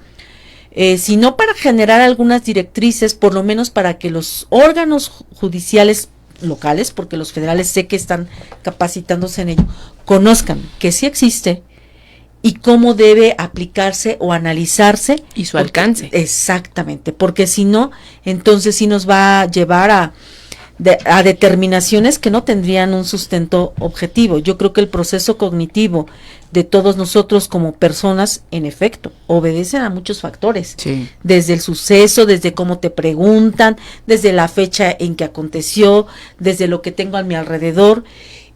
si no para generar algunas directrices, por lo menos para que los órganos judiciales locales, porque los federales sé que están capacitándose en ello, conozcan que sí existe y cómo debe aplicarse o analizarse. Y su alcance. Exactamente, porque si no, entonces sí nos va a llevar a a determinaciones que no tendrían un sustento objetivo. Yo creo que el proceso cognitivo de todos nosotros como personas, en efecto, obedecen a muchos factores. Sí. Desde el suceso, desde cómo te preguntan, desde la fecha en que aconteció, desde lo que tengo a mi alrededor.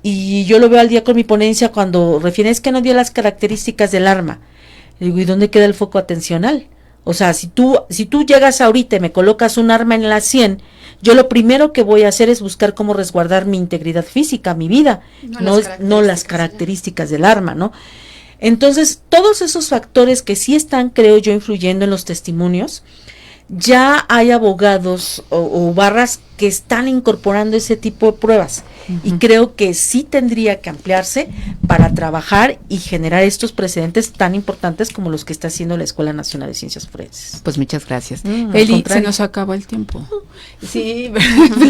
Y yo lo veo al día con mi ponencia cuando refieren, es que no dio las características del arma. Le digo, ¿y dónde queda el foco atencional? O sea, si tú llegas ahorita y me colocas un arma en la 100, yo lo primero que voy a hacer es buscar cómo resguardar mi integridad física, mi vida, no las características del arma, ¿no? Entonces, todos esos factores que sí están, creo yo, influyendo en los testimonios, ya hay abogados o barras que están incorporando ese tipo de pruebas. Y creo que sí tendría que ampliarse para trabajar y generar estos precedentes tan importantes como los que está haciendo la Escuela Nacional de Ciencias Forenses. Pues muchas gracias. Eli, se nos acabó el tiempo. Sí,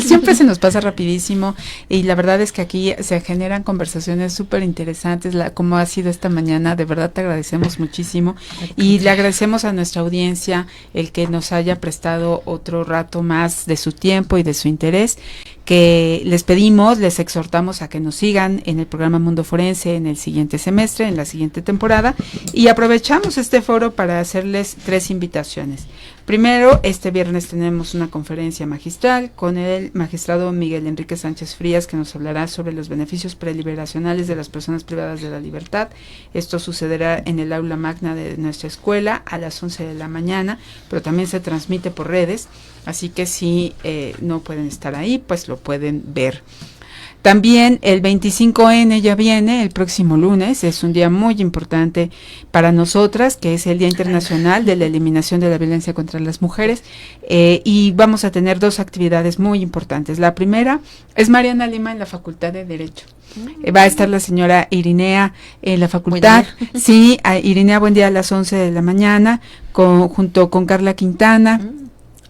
siempre se nos pasa rapidísimo y la verdad es que aquí se generan conversaciones súper interesantes, como ha sido esta mañana, de verdad te agradecemos muchísimo y le agradecemos a nuestra audiencia el que nos haya prestado otro rato más de su tiempo y de su interés, que les pedimos, les exhortamos a que nos sigan en el programa Mundo Forense en el siguiente semestre, en la siguiente temporada, y aprovechamos este foro para hacerles 3 invitaciones. Primero, este viernes tenemos una conferencia magistral con el magistrado Miguel Enrique Sánchez Frías, que nos hablará sobre los beneficios preliberacionales de las personas privadas de la libertad. Esto sucederá en el aula magna de nuestra escuela a las 11 de la mañana, pero también se transmite por redes, así que si no pueden estar ahí, pues lo pueden ver. También el 25N ya viene el próximo lunes, es un día muy importante para nosotras, que es el Día Internacional de la Eliminación de la Violencia contra las Mujeres, y vamos a tener 2 actividades muy importantes. La primera es Mariana Lima en la Facultad de Derecho. Va a estar la señora Irinea en la facultad. Sí, Irinea, buen día, a las 11 de la mañana, junto con Carla Quintana.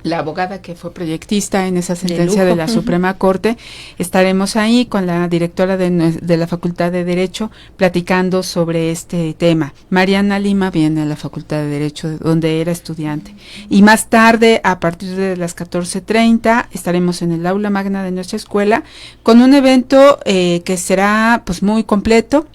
La abogada que fue proyectista en esa sentencia de la Suprema Corte. Estaremos ahí con la directora de la Facultad de Derecho platicando sobre este tema. Mariana Lima viene a la Facultad de Derecho, donde era estudiante. Y más tarde, a partir de las 14:30, estaremos en el aula magna de nuestra escuela con un evento que será pues muy completo.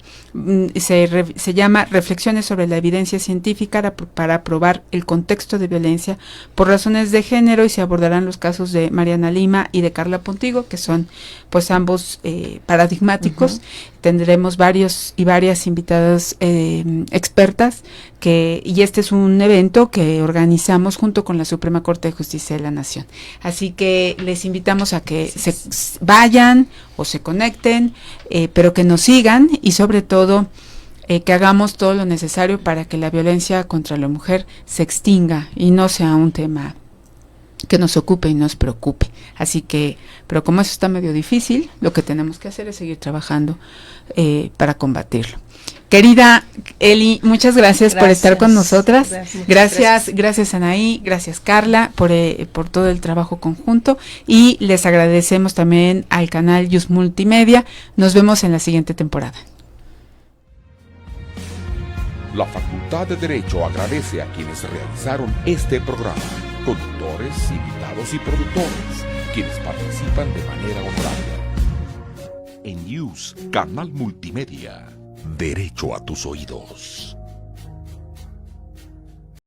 Se llama Reflexiones sobre la evidencia científica para probar el contexto de violencia por razones de género, y se abordarán los casos de Mariana Lima y de Carla Pontigo, que son pues ambos paradigmáticos. Tendremos varias invitadas expertas y este es un evento que organizamos junto con la Suprema Corte de Justicia de la Nación. Así que les invitamos a que se vayan o se conecten, pero que nos sigan y sobre todo que hagamos todo lo necesario para que la violencia contra la mujer se extinga y no sea un tema que nos ocupe y nos preocupe. Así que, pero como eso está medio difícil, lo que tenemos que hacer es seguir trabajando para combatirlo. Querida Eli, muchas gracias por estar con nosotras. Gracias Anaí, gracias Carla por todo el trabajo conjunto, y les agradecemos también al canal Yus Multimedia. Nos vemos en la siguiente temporada. La Facultad de Derecho agradece a quienes realizaron este programa, conductores, invitados y productores, quienes participan de manera honoraria. En Yus, Canal Multimedia, derecho a tus oídos.